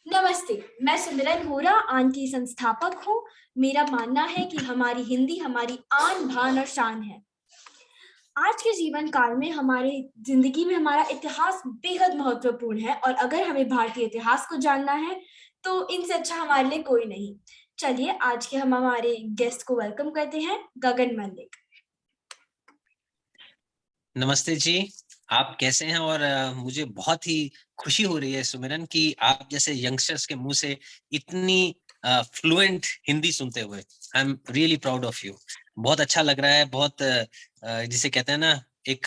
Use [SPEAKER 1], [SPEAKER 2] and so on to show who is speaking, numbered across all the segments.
[SPEAKER 1] नमस्ते, मैं सिमरन होरा आन की संस्थापक हूँ। मेरा मानना है कि हमारी हिंदी हमारी आन बान और शान है। आज के जीवन काल में हमारे जिंदगी में हमारा इतिहास बेहद महत्वपूर्ण है और अगर हमें भारतीय इतिहास को जानना है तो इनसे अच्छा हमारे लिए कोई नहीं। चलिए आज के हम हमारे गेस्ट को वेलकम करते हैं, गगन मल्लिक।
[SPEAKER 2] नमस्ते जी, आप कैसे हैं? और मुझे बहुत ही खुशी हो रही है सुमिरन कि आप जैसे यंगस्टर्स के मुंह से इतनी फ्लुएंट हिंदी सुनते हुए। I am really proud of you. बहुत अच्छा लग रहा है, बहुत जिसे कहते हैं ना, एक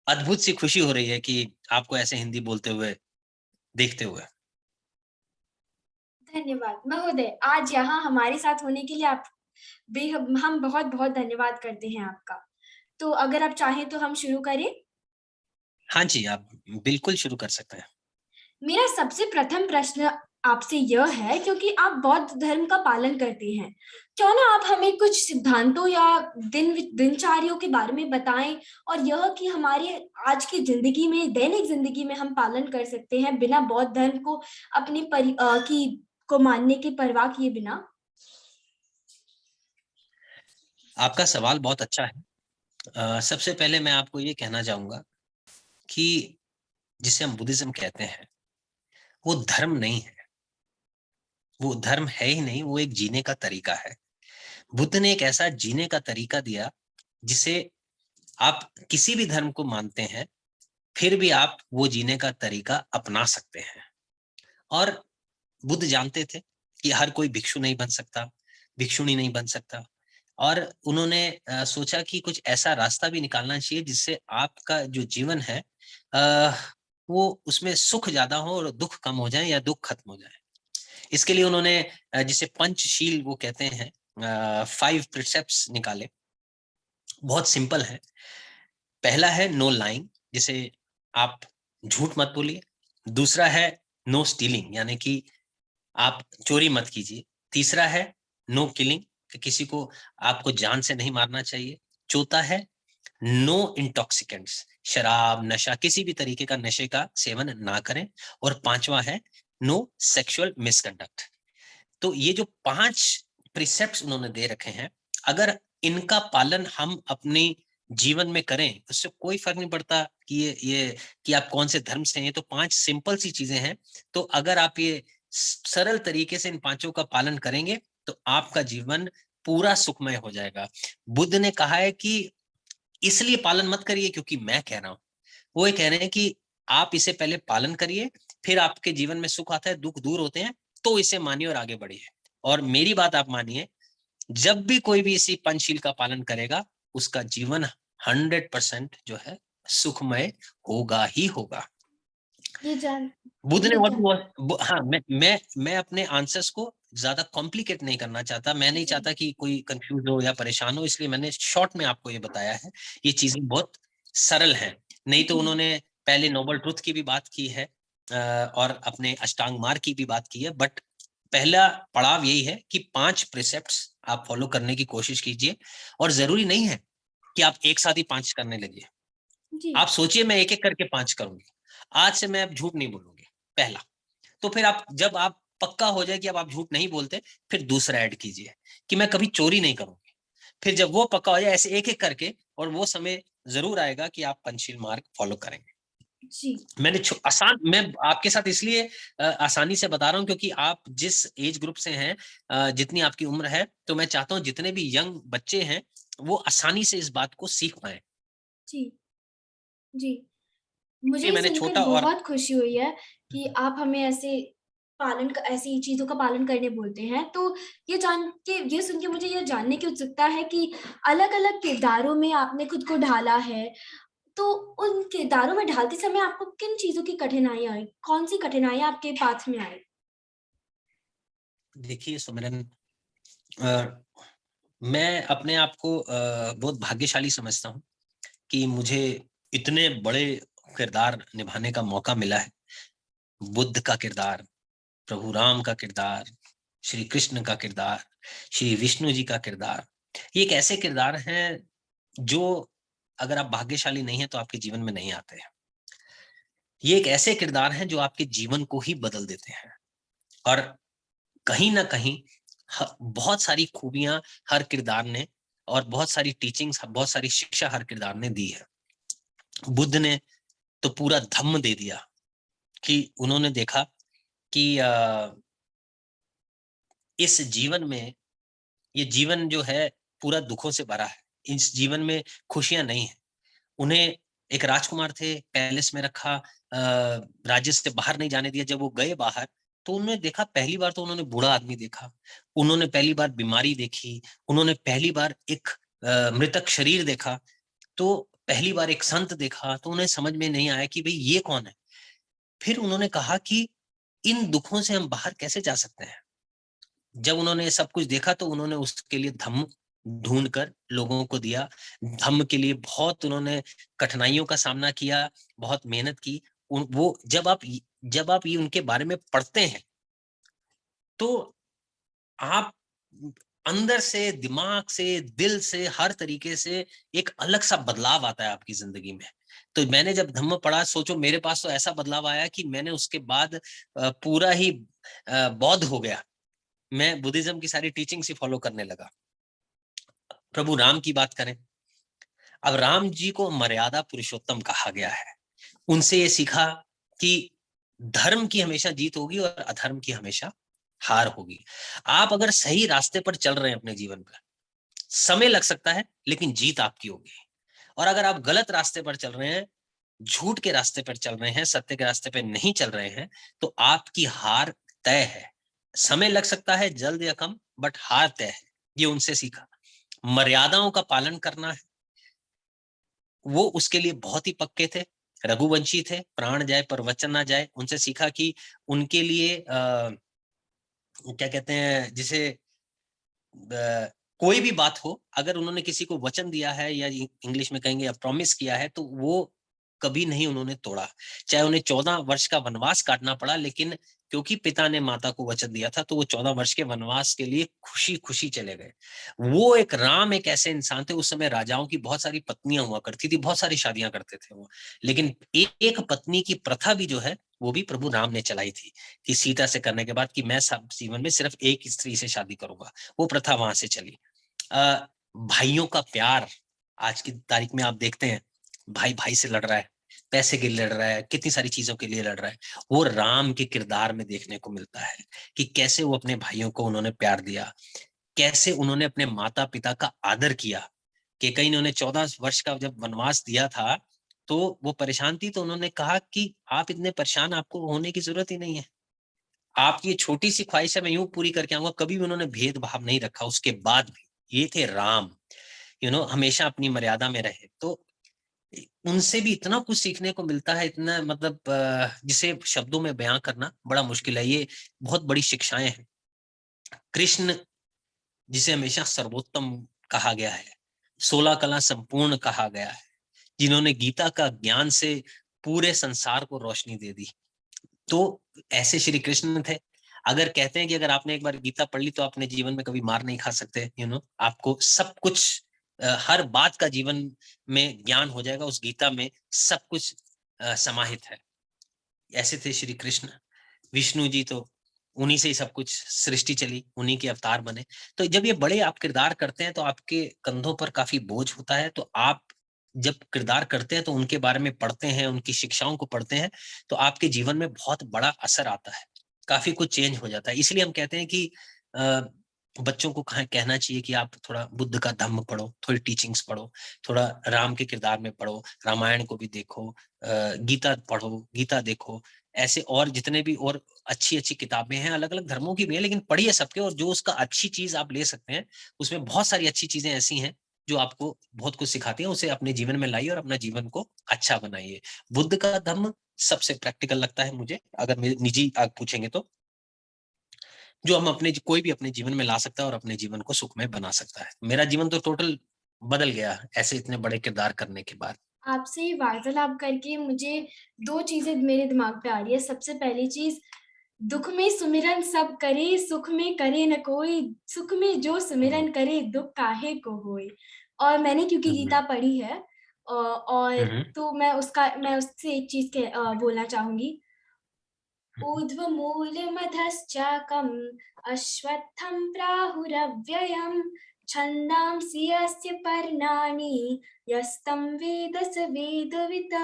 [SPEAKER 2] अद्भुत सी खुशी हो रही है कि आपको ऐसे हिंदी बोलते हुए देखते हुए।
[SPEAKER 1] धन्यवाद महोदय, आज यहाँ हमारे साथ होने के लिए हम बहुत बहुत धन्यवाद करते हैं आपका। तो अगर आप चाहें तो हम शुरू करें।
[SPEAKER 2] हाँ जी, आप बिल्कुल शुरू कर सकते हैं।
[SPEAKER 1] मेरा सबसे प्रथम प्रश्न आपसे यह है, क्योंकि आप बौद्ध धर्म का पालन करते हैं, क्यों ना आप हमें कुछ सिद्धांतों या दिनचर्याओं के बारे में बताएं और यह कि हमारे आज की जिंदगी में, दैनिक जिंदगी में हम पालन कर सकते हैं बिना बौद्ध धर्म को को मानने की परवाह किए बिना।
[SPEAKER 2] आपका सवाल बहुत अच्छा है। सबसे पहले मैं आपको ये कहना चाहूंगा कि जिसे हम बुद्धिज्म कहते हैं वो धर्म नहीं है, वो धर्म है ही नहीं, वो एक जीने का तरीका है। बुद्ध ने एक ऐसा जीने का तरीका दिया जिसे आप किसी भी धर्म को मानते हैं फिर भी आप वो जीने का तरीका अपना सकते हैं। और बुद्ध जानते थे कि हर कोई भिक्षु नहीं बन सकता, भिक्षुणी नहीं बन सकता, और उन्होंने सोचा कि कुछ ऐसा रास्ता भी निकालना चाहिए जिससे आपका जो जीवन है वो उसमें सुख ज्यादा हो और दुख कम हो जाए या दुख खत्म हो जाए। इसके लिए उन्होंने जिसे पंचशील वो कहते हैं, 5 प्रिसेप्ट्स निकाले। बहुत सिंपल है। पहला है नो लाइंग, जिसे आप झूठ मत बोलिए। दूसरा है नो स्टीलिंग, यानी कि आप चोरी मत कीजिए। तीसरा है नो किलिंग, कि किसी को आपको जान से नहीं मारना चाहिए। चौथा है नो इंटॉक्सिकेंट्स, शराब नशा किसी भी तरीके का नशे का सेवन ना करें। और पांचवा है नो सेक्सुअल मिसकंडक्ट। तो ये जो 5 प्रिसेप्ट्स उन्होंने दे रखे हैं, अगर इनका पालन हम अपने जीवन में करें, उससे कोई फर्क नहीं पड़ता कि ये कि आप कौन से धर्म से हैं। तो 5 सिंपल सी चीजें हैं। तो अगर आप ये सरल तरीके से इन पांचों का पालन करेंगे तो आपका जीवन पूरा सुखमय हो जाएगा। बुद्ध ने कहा है कि इसलिए पालन मत करिए क्योंकि मैं कह रहा हूं। वो ये कह रहे हैं कि आप इसे पहले पालन करिए, फिर आपके जीवन में सुख आता है, दुख दूर होते हैं, तो इसे मानिए और आगे बढ़िए। और मेरी बात आप मानिए, जब भी कोई भी इसी पंचशील का पालन करेगा उसका जीवन 100% जो है सुखमय होगा ही होगा। बुद्ध ने हाँ, मैं अपने आंसर्स को ज्यादा कॉम्प्लिकेट नहीं करना चाहता। मैं नहीं चाहता कि कोई कंफ्यूज हो या परेशान हो, इसलिए मैंने शॉर्ट में आपको ये बताया है। ये चीजें बहुत सरल हैं। नहीं तो उन्होंने पहले नोबल ट्रुथ की भी बात की है और अपने अष्टांग मार्ग की भी बात की है, बट पहला पड़ाव यही है कि 5 प्रिसेप्ट्स आप फॉलो करने की कोशिश कीजिए। और जरूरी नहीं है कि आप एक साथ ही 5 करने लगिए। आप सोचिए मैं एक एक करके 5 करूंगी। आज से मैं अब झूठ नहीं बोलूंगी, पहला। तो फिर आप जब आप पक्का हो जाए कि अब आप झूठ नहीं बोलते, फिर दूसरा ऐड कीजिए कि मैं कभी चोरी नहीं करूंगी। फिर जब वो पक्का हो जाए, ऐसे एक एक करके, और वो समय जरूर आएगा कि आप पंचशील मार्ग फॉलो करेंगे।
[SPEAKER 1] जी।
[SPEAKER 2] मैं आपके साथ इसलिए आसानी से बता रहा हूं क्योंकि आप जिस एज ग्रुप से हैं, जितनी आपकी उम्र है, तो मैं चाहता हूं जितने भी यंग बच्चे हैं वो आसानी से इस बात को सीख पाए।
[SPEAKER 1] जी जी, मुझे
[SPEAKER 2] मैंने
[SPEAKER 1] सुनकर
[SPEAKER 2] छोटा और
[SPEAKER 1] बहुत खुशी हुई है कि आप हमें ऐसी चीजों का पालन करने बोलते हैं। तो ये सुन के मुझे ये जानने की उत्सुकता है कि अलग-अलग किरदारों में आपने खुद को ढाला है, तो उन किरदारों में ढालते समय आपको किन चीज़ों की कठिनाई आई? कौन-सी कठिनाइयाँ आपके पाथ में आई?
[SPEAKER 2] देखिए सुमिरन, मैं अपने आप को बहुत भाग्यशाली समझता हूँ कि मुझे इतने बड़े किरदार निभाने का मौका मिला है। बुद्ध का किरदार, प्रभु राम का किरदार, श्री कृष्ण का किरदार, श्री विष्णु जी का किरदार, ये एक ऐसे किरदार हैं जो अगर आप भाग्यशाली नहीं हैं तो आपके जीवन में नहीं आते हैं। ये एक ऐसे किरदार हैं जो आपके जीवन को ही बदल देते हैं और कहीं न कहीं बहुत सारी खूबियाँ हर किरदार ने और बहुत सारी टीचिंग्स, बहुत सारी शिक्षा हर किरदार ने दी है। बुद्ध ने तो पूरा धम्म दे दिया कि उन्होंने देखा कि इस जीवन में ये जीवन जो है पूरा दुखों से भरा है। इस जीवन में खुशियाँ नहीं है। उन्हें एक राजकुमार थे, पैलेस में रखा, राज्य से बाहर नहीं जाने दिया। जब वो गए बाहर तो उन्होंने देखा, पहली बार तो उन्होंने बूढ़ा आदमी देखा, उन्होंने पहली बार बीमारी देखी, उन्होंने पहली बार एक मृतक शरीर देखा, तो पहली बार एक संत देखा, तो उन्हें समझ में नहीं आया कि भई ये कौन है? फिर उन्होंने कहा कि इन दुखों से हम बाहर कैसे जा सकते हैं? जब उन्होंने सब कुछ देखा तो उन्होंने उसके लिए धम्म ढूँढ कर लोगों को दिया। धम्म के लिए बहुत उन्होंने कठिनाइयों का सामना किया, बहुत मेहनत की। उन वो जब आप ये उनके बारे में पढ़ते हैं, तो आप अंदर से, दिमाग से, दिल से, हर तरीके से एक अलग-सा बदलाव आता है आपकी ज़िंदगी में। तो मैंने जब धम्म पढ़ा, सोचो मेरे पास तो ऐसा बदलाव आया कि मैंने उसके बाद पूरा ही बौद्ध हो गया। मैं बुद्धिज़्म की सारी टीचिंग्स ही फ़ॉलो करने लगा। प्रभु राम की बात करें, अब राम जी को मर्यादा पुरुषोत्तम कहा गया है। उनसे ये सीखा कि धर्म की हमेशा जीत होगी और अधर्म की हमेशा हार होगी। आप अगर सही रास्ते पर चल रहे हैं अपने जीवन पर, समय लग सकता है लेकिन जीत आपकी होगी। और अगर आप गलत रास्ते पर चल रहे हैं, झूठ के रास्ते पर चल रहे हैं, सत्य के रास्ते पे नहीं चल रहे हैं, तो आपकी हार तय है। समय लग सकता है जल्द या कम, बट हार तय है। ये उनसे सीखा। मर्यादाओं का पालन करना है, वो उसके लिए बहुत ही पक्के थे। रघुवंशी थे, प्राण जाए पर वचन ना जाए। उनसे सीखा कि उनके लिए क्या कहते हैं जिसे कोई भी बात हो, अगर उन्होंने किसी को वचन दिया है या इंग्लिश में कहेंगे या प्रॉमिस किया है, तो वो कभी नहीं उन्होंने तोड़ा। चाहे उन्हें 14 वर्ष का वनवास काटना पड़ा, लेकिन क्योंकि पिता ने माता को वचन दिया था, तो वो 14 वर्ष के वनवास के लिए खुशी-खुशी चले गए। वो एक राम एक ऐसे इंसान थे, उस समय राजाओं की बहुत सारी पत्नियाँ हुआ करती थी, बहुत सारी शादियाँ करते थे वो। लेकिन एक पत्नी की प्रथा भी जो है, वो भी प्रभु राम ने चलाई थी, कि सीता से करने के बाद कि मैं सब जीवन में सिर्फ एक स्त्री से शादी करूँगा। वो प्रथा वहाँ से चली। भाइयों का प्यार, आज की तारीख में आप देखते हैं, भाई-भाई से लड़ रहा है, पैसे के लिए लड़ रहा है, कितनी सारी चीज़ों के लिए लड़ रहा है। वो राम के किरदार में देखने को मिलता है, कि कैसे वो अपने भाइयों को उन्होंने प्यार दिया, कैसे उन्होंने अपने माता-पिता का आदर किया। कैकेयी ने उन्हें 14 वर्ष का जब वनवास दिया था, तो वो परेशान थी, तो उन्होंने कहा कि आप इतने परेशान आपको होने की ज़रूरत ही नहीं है। आपकी ये छोटी-सी ख्वाहिश है, मैं यूँ पूरी करके आऊँगा। कभी भी उन्होंने भेदभाव नहीं रखा उसके बाद भी। ये थे राम, हमेशा अपनी मर्यादा में रहे। तो उनसे भी इतना कुछ सीखने को मिलता है, इतना मतलब जिसे शब्दों में बयाँ करना बड़ा मुश्किल है। ये बहुत बड़ी शिक्षाएँ हैं। कृष्ण जिसे हमेशा सर्वोत्तम कहा गया है, 16 कला संपूर्ण कहा गया है, जिन्होंने गीता का ज्ञान से पूरे संसार को रोशनी दे दी। तो ऐसे श्री कृष्ण थे। अगर कहते हैं कि अगर आपने एक बार गीता पढ़ ली तो अपने जीवन में कभी मार नहीं खा सकते, आपको सब कुछ हर बात का जीवन में ज्ञान हो जाएगा। उस गीता में सब कुछ समाहित है। ऐसे थे श्री कृष्ण। विष्णु जी तो उन्हीं से ही सब कुछ सृष्टि चली, उन्हीं के अवतार बने। तो जब ये बड़े आप किरदार करते हैं तो आपके कंधों पर काफ़ी बोझ होता है, तो आप जब किरदार करते हैं तो उनके बारे में पढ़ते हैं, उनकी शिक्षाओं को पढ़ते हैं, तो आपके जीवन में बहुत बड़ा असर आता है, काफ़ी कुछ चेंज हो जाता है। इसलिए हम कहते हैं कि अ, बच्चों को कहा कहना चाहिए कि आप थोड़ा बुद्ध का धम्म पढ़ो, थोड़ी टीचिंग्स पढ़ो, थोड़ा राम के किरदार में पढ़ो, रामायण को भी देखो, गीता पढ़ो, गीता देखो। ऐसे और जितने भी और अच्छी-अच्छी किताबें हैं, अलग-अलग धर्मों की भी हैं, लेकिन पढ़िए सबके, और जो उसका अच्छी चीज़ आप ले सकते हैं, उसमें बहुत सारी अच्छी चीज़ें ऐसी हैं, जो आपको बहुत कुछ सिखाती हैं, उसे अपने जीवन में लाइए और अपना जीवन को अच्छा बनाइए। बुद्ध का धम्म सबसे प्रैक्टिकल लगता है मुझे, अगर मेरे निजी आप पूछेंगे तो, जो हम अपने कोई भी अपने जीवन में ला सकता है और अपने जीवन को सुखमय बना सकता है। मेरा जीवन तो टोटल बदल गया, ऐसे इतने बड़े किरदार करने के बाद।
[SPEAKER 1] आपसे वार्तालाप करके मुझे 2 चीज़ें मेरे दिमाग पे आ रही है। सबसे पहली चीज़, दुख में सुमिरन सब करे, सुख में करे न कोई, सुख में जो
[SPEAKER 2] हम्म,
[SPEAKER 1] सुमिरन करे, दुख काहे को होए। और मैंने क्योंकि
[SPEAKER 2] हम्म,
[SPEAKER 1] गीता पढ़ी है, और
[SPEAKER 2] हम्म,
[SPEAKER 1] तो मैं उससे एक चीज बोलना चाहूंगी। ऊर्ध्वमूलमधश्चाकम् अश्वत्थं प्राहुरव्ययम् छन्दांसि यस्य पर्णानि यस्तं वेद स वेदवित्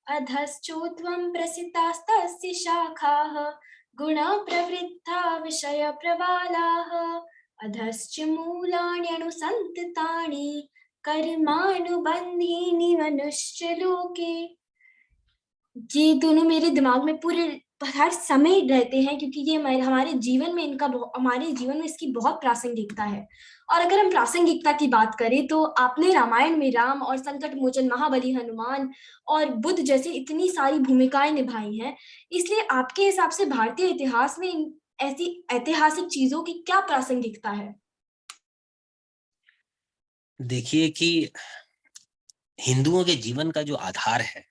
[SPEAKER 1] अधश्चोर्ध्वं प्रसितास्तस्य शाखाः गुणप्रवृद्धा विषयप्रवालाः अधश्च मूलान्यनुसन्ततानि कर्मानुबन्धीनि मनुष्यलोके। ये दोनों मेरे दिमाग में पूरे हर समय रहते हैं, क्योंकि ये हमारे जीवन में इसकी बहुत प्रासंगिकता है। और अगर हम प्रासंगिकता की बात करें, तो आपने रामायण में राम और संकट मोचन महाबली हनुमान और बुद्ध जैसे इतनी सारी भूमिकाएं निभाई हैं। इसलिए आपके हिसाब से भारतीय इतिहास में ऐसी ऐतिहासिक चीजों की क्या प्रासंगिकता है?
[SPEAKER 2] देखिए कि हिंदुओं के जीवन का जो आधार है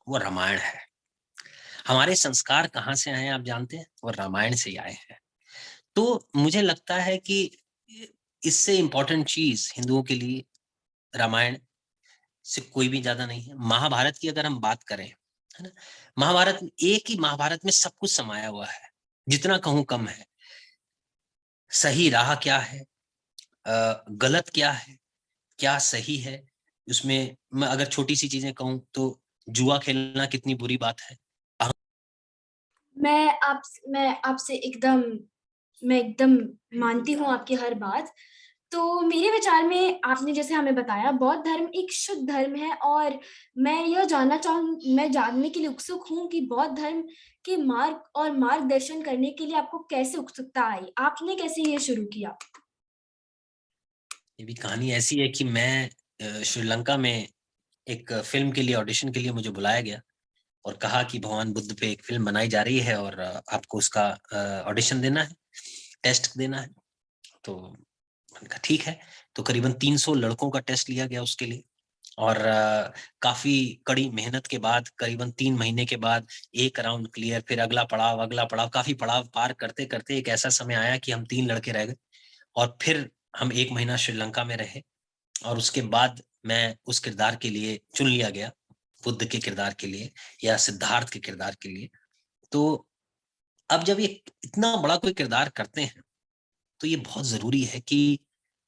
[SPEAKER 2] वो रामायण है। हमारे संस्कार कहाँ से आए आप जानते हैं? वो रामायण से ही आए हैं। तो मुझे लगता है कि इससे इंपॉर्टेंट चीज हिंदुओं के लिए रामायण से कोई भी ज्यादा नहीं है। महाभारत की अगर हम बात करें, है ना, महाभारत, एक ही महाभारत में सब कुछ समाया हुआ है, जितना कहूं कम है। सही राह क्या है, गलत क्या है, क्या सही है, उसमें मैं अगर छोटी सी चीजें कहूं तो जुआ खेलना कितनी बुरी बात है।
[SPEAKER 1] मैं एकदम मानती हूँ आपकी हर बात। तो मेरे विचार में आपने जैसे हमें बताया, बौद्ध धर्म एक शुद्ध धर्म है, और मैं जानने के लिए उत्सुक हूँ कि बौद्ध धर्म के मार्गदर्शन करने के लिए आपको कैसे उत्सुकता आई, आपने कैसे ये शुरू किया?
[SPEAKER 2] ये भी कहानी ऐसी है कि मैं श्रीलंका में एक फिल्म के लिए, ऑडिशन के लिए मुझे बुलाया गया और कहा कि भगवान बुद्ध पे एक फिल्म बनाई जा रही है और आपको उसका ऑडिशन देना है, टेस्ट देना है। तो मैंने कहा ठीक है। तो करीबन 300 लड़कों का टेस्ट लिया गया उसके लिए, और काफी कड़ी मेहनत के बाद करीबन 3 महीने के बाद एक राउंड क्लियर, फिर अगला पड़ाव, काफी पड़ाव पार करते करते एक ऐसा समय आया कि हम 3 लड़के रह गए, और फिर हम 1 महीना श्रीलंका में रहे, और उसके बाद मैं उस किरदार के लिए चुन लिया गया, बुद्ध के किरदार के लिए या सिद्धार्थ के किरदार के लिए। तो अब जब ये इतना बड़ा कोई किरदार करते हैं तो ये बहुत जरूरी है कि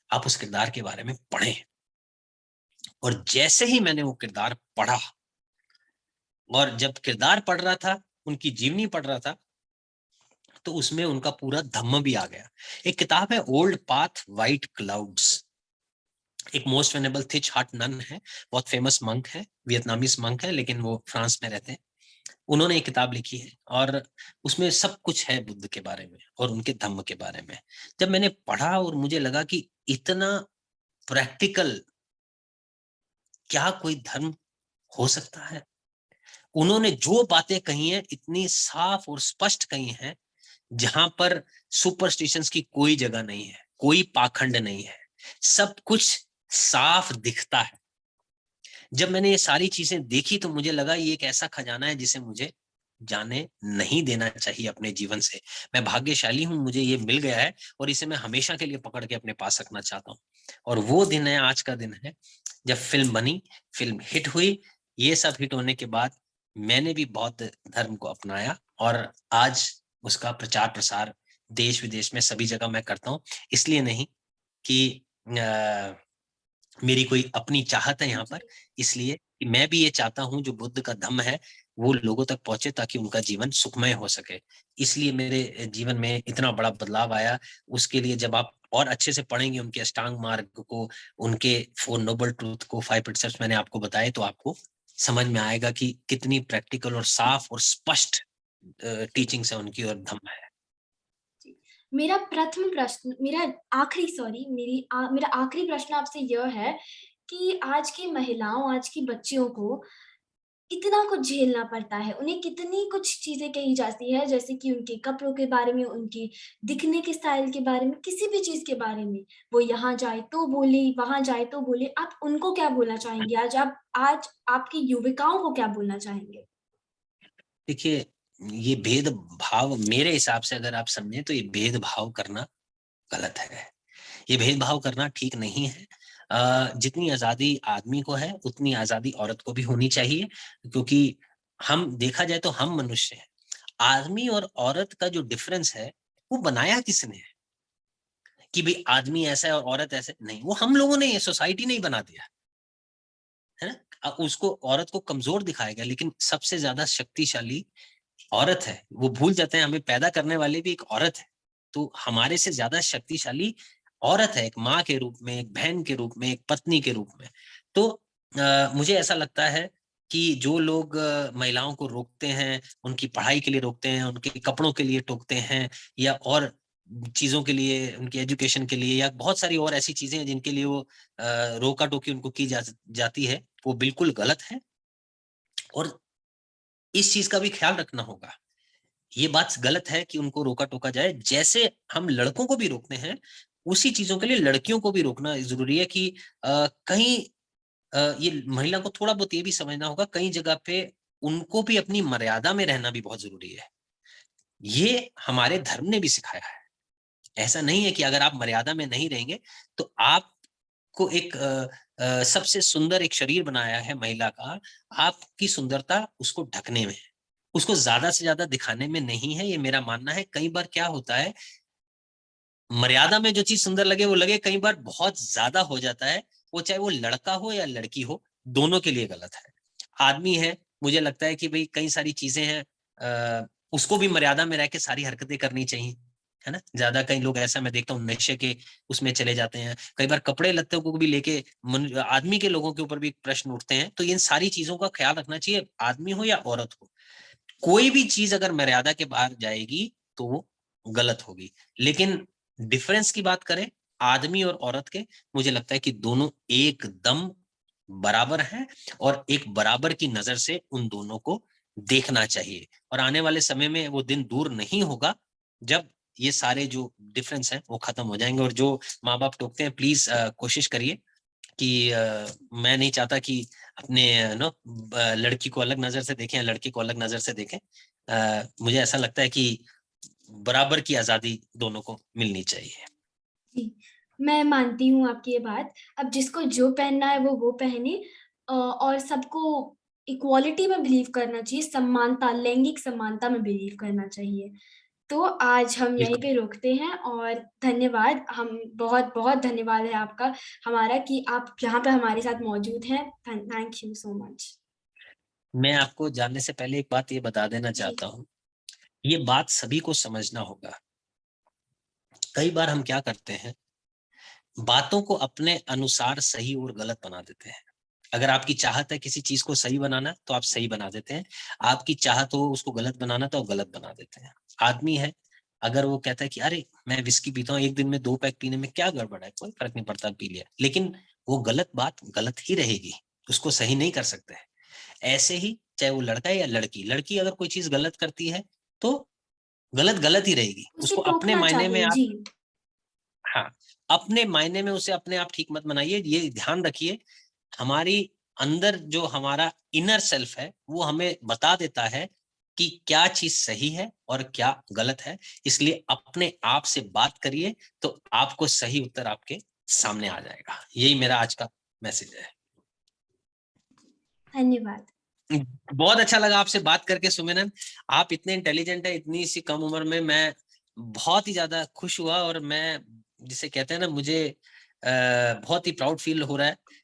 [SPEAKER 2] आप उस किरदार के बारे में पढ़ें। और जैसे ही मैंने वो किरदार पढ़ा, और जब किरदार पढ़ रहा था, उनकी जीवनी पढ़ रहा था, तो उसमें उनका पूरा धम्म भी आ गया। एक किताब है ओल्ड पाथ वाइट क्लाउड्स, एक मोस्ट वेनेबल थिच हार्ट नन है, बहुत फेमस मंक है, वियतनामीज मंक है, लेकिन वो फ्रांस में रहते हैं। उन्होंने एक किताब लिखी है और उसमें सब कुछ है बुद्ध के बारे में और उनके धम्म के बारे में। जब मैंने पढ़ा और मुझे लगा कि इतना प्रैक्टिकल क्या कोई धर्म हो सकता है, उन्होंने जो बातें कही हैं इतनी साफ और स्पष्ट कही हैं, जहां पर सुपरस्टिशंस की कोई जगह नहीं है, कोई पाखंड नहीं है, सब कुछ साफ दिखता है। जब मैंने ये सारी चीजें देखी तो मुझे लगा ये एक ऐसा खजाना है जिसे मुझे जाने नहीं देना चाहिए अपने जीवन से। मैं भाग्यशाली हूं, मुझे ये मिल गया है और इसे मैं हमेशा के लिए पकड़ के अपने पास रखना चाहता हूँ। और वो दिन है, आज का दिन है, जब फिल्म बनी, फिल्म हिट हुई। ये सब हिट होने के बाद मैंने भी बौद्ध धर्म को अपनाया और आज उसका प्रचार प्रसार देश विदेश में सभी जगह मैं करता हूँ। इसलिए नहीं कि मेरी कोई अपनी चाहत है यहाँ पर, इसलिए कि मैं भी ये चाहता हूँ जो बुद्ध का धम्म है वो लोगों तक पहुंचे ताकि उनका जीवन सुखमय हो सके। इसलिए मेरे जीवन में इतना बड़ा बदलाव आया। उसके लिए जब आप और अच्छे से पढ़ेंगे उनके अष्टांग मार्ग को, उनके 4 नोबल ट्रूथ को, 5 प्रिंसिपल्स मैंने आपको बताए, तो आपको समझ में आएगा कि कितनी प्रैक्टिकल और साफ और स्पष्ट टीचिंग्स है उनकी और धम्म है।
[SPEAKER 1] मेरा प्रथम प्रश्न मेरा आखिरी सॉरी मेरी मेरा आखिरी प्रश्न आपसे यह है कि आज की महिलाओं, आज की बच्चियों को इतना कुछ झेलना पड़ता है, उन्हें कितनी कुछ चीजें कही जाती है, जैसे कि उनके कपड़ों के बारे में, उनके दिखने के स्टाइल के बारे में, किसी भी चीज के बारे में। वो यहाँ जाए तो बोले, वहां जाए तो बोले। आप उनको क्या बोलना चाहेंगे? आज आपकी युविकाओं को क्या बोलना चाहेंगे?
[SPEAKER 2] देखिए, ये भेदभाव मेरे हिसाब से अगर आप समझें तो ये भेदभाव करना गलत है, ये भेदभाव करना ठीक नहीं है। जितनी आजादी आदमी को है उतनी आजादी औरत को भी होनी चाहिए, क्योंकि हम देखा जाए तो हम मनुष्य हैं। आदमी और औरत का जो डिफरेंस है वो बनाया किसने है कि भाई आदमी ऐसा है और औरत ऐसे नहीं, वो हम लोगों ने, ये सोसाइटी ने ही बना दिया है ना। उसको औरत को कमजोर दिखाया गया, लेकिन सबसे ज्यादा शक्तिशाली औरत है। वो भूल जाते हैं हमें पैदा करने वाली भी एक औरत है, तो हमारे से ज्यादा शक्तिशाली औरत है, एक माँ के रूप में, एक बहन के रूप में, एक पत्नी के रूप में। तो मुझे ऐसा लगता है कि जो लोग महिलाओं को रोकते हैं, उनकी पढ़ाई के लिए रोकते हैं, उनके कपड़ों के लिए टोकते हैं, या और चीजों के लिए, उनकी एजुकेशन के लिए, या बहुत सारी और ऐसी चीजें हैं जिनके लिए वो रोका टोकी उनको की जाती है, वो बिल्कुल गलत है। और इस चीज का भी ख्याल रखना होगा। ये बात गलत है कि उनको रोका टोका जाए, जैसे हम लड़कों को भी रोकते हैं उसी चीजों के लिए लड़कियों को भी रोकना जरूरी है कि कहीं ये महिला को थोड़ा बहुत ये भी समझना होगा, कई जगह पे उनको भी अपनी मर्यादा में रहना भी बहुत जरूरी है। ये हमारे धर्म ने भी सिखाया है। ऐसा नहीं है कि अगर आप मर्यादा में नहीं रहेंगे तो आपको एक सबसे सुंदर एक शरीर बनाया है महिला का, आपकी सुंदरता उसको ढकने में है, उसको ज्यादा से ज्यादा दिखाने में नहीं है, ये मेरा मानना है। कई बार क्या होता है, मर्यादा में जो चीज सुंदर लगे वो लगे, कई बार बहुत ज्यादा हो जाता है, वो चाहे वो लड़का हो या लड़की हो, दोनों के लिए गलत है। आदमी है, मुझे लगता है कि भाई कई सारी चीजें हैं, उसको भी मर्यादा में रह के सारी हरकतें करनी चाहिए, है ना। ज्यादा कई लोग ऐसा मैं देखता हूँ नशे के उसमें चले जाते हैं, कई बार कपड़े लत्ते को भी लेके आदमी के लोगों के ऊपर भी प्रश्न उठते हैं। तो इन सारी चीजों का ख्याल रखना चाहिए, आदमी हो या औरत हो। कोई भी चीज अगर मर्यादा के बाहर जाएगी तो वो गलत होगी। लेकिन डिफरेंस की बात करें आदमी और औरत के, मुझे लगता है कि दोनों एकदम बराबर हैं, और एक बराबर की नजर से उन दोनों को देखना चाहिए। और आने वाले समय में वो दिन दूर नहीं होगा जब ये सारे जो डिफरेंस हैं वो खत्म हो जाएंगे। और जो माँ बाप टोकते हैं, प्लीज कोशिश करिए कि मैं नहीं चाहता कि अपने नो लड़की को अलग नजर से देखें या लड़के को अलग नजर से देखें। मुझे ऐसा लगता है कि बराबर की आजादी दोनों को मिलनी चाहिए।
[SPEAKER 1] जी, मैं मानती हूँ आपकी ये बात। अब जिसको जो पहनना है वो पहने, और सबको इक्वालिटी में बिलीव करना चाहिए, समानता, लैंगिक समानता में बिलीव करना चाहिए। तो आज हम यहीं
[SPEAKER 2] बिल्कुल,
[SPEAKER 1] पे रोकते हैं, और धन्यवाद, हम बहुत बहुत धन्यवाद है आपका, हमारा, कि आप यहाँ पे हमारे साथ मौजूद हैं। Thank you so much.
[SPEAKER 2] मैं आपको जानने से पहले एक बात ये बता देना
[SPEAKER 1] जी।
[SPEAKER 2] चाहता हूँ, ये बात सभी को समझना होगा। कई बार हम क्या करते हैं, बातों को अपने अनुसार सही और गलत बना देते हैं। अगर आपकी चाहत है किसी चीज को सही बनाना तो आप सही बना देते हैं, आपकी चाहत हो उसको गलत बनाना तो आप गलत बना देते हैं। आदमी है, अगर वो कहता है कि अरे मैं विस्की पीता हूँ, एक दिन में 2 पैक पीने में क्या गड़बड़ है, कोई फर्क नहीं पड़ता, पी लिया, लेकिन वो गलत बात गलत ही रहेगी, उसको सही नहीं कर सकते हैं। ऐसे ही चाहे वो लड़का है या लड़की, लड़की अगर कोई चीज गलत करती है तो गलत गलत ही रहेगी,
[SPEAKER 1] उसे
[SPEAKER 2] उसको अपने
[SPEAKER 1] टोकना
[SPEAKER 2] मायने में
[SPEAKER 1] चाहिए।
[SPEAKER 2] आप,
[SPEAKER 1] जी।
[SPEAKER 2] हाँ, अपने मायने में उसे अपने आप ठीक मत बनाइए। ये ध्यान रखिए, हमारी अंदर जो हमारा इनर सेल्फ है वो हमें बता देता है कि क्या चीज सही है और क्या गलत है। इसलिए अपने आप से बात करिए तो आपको सही उत्तर आपके सामने आ जाएगा। यही मेरा आज का मैसेज है।
[SPEAKER 1] धन्यवाद।
[SPEAKER 2] बहुत अच्छा लगा आपसे बात करके सुमिरन, आप इतने इंटेलिजेंट है, इतनी सी कम उम्र में। मैं बहुत ही ज्यादा खुश हुआ, और मैं जिसे कहते हैं ना, मुझे बहुत ही प्राउड फील हो रहा है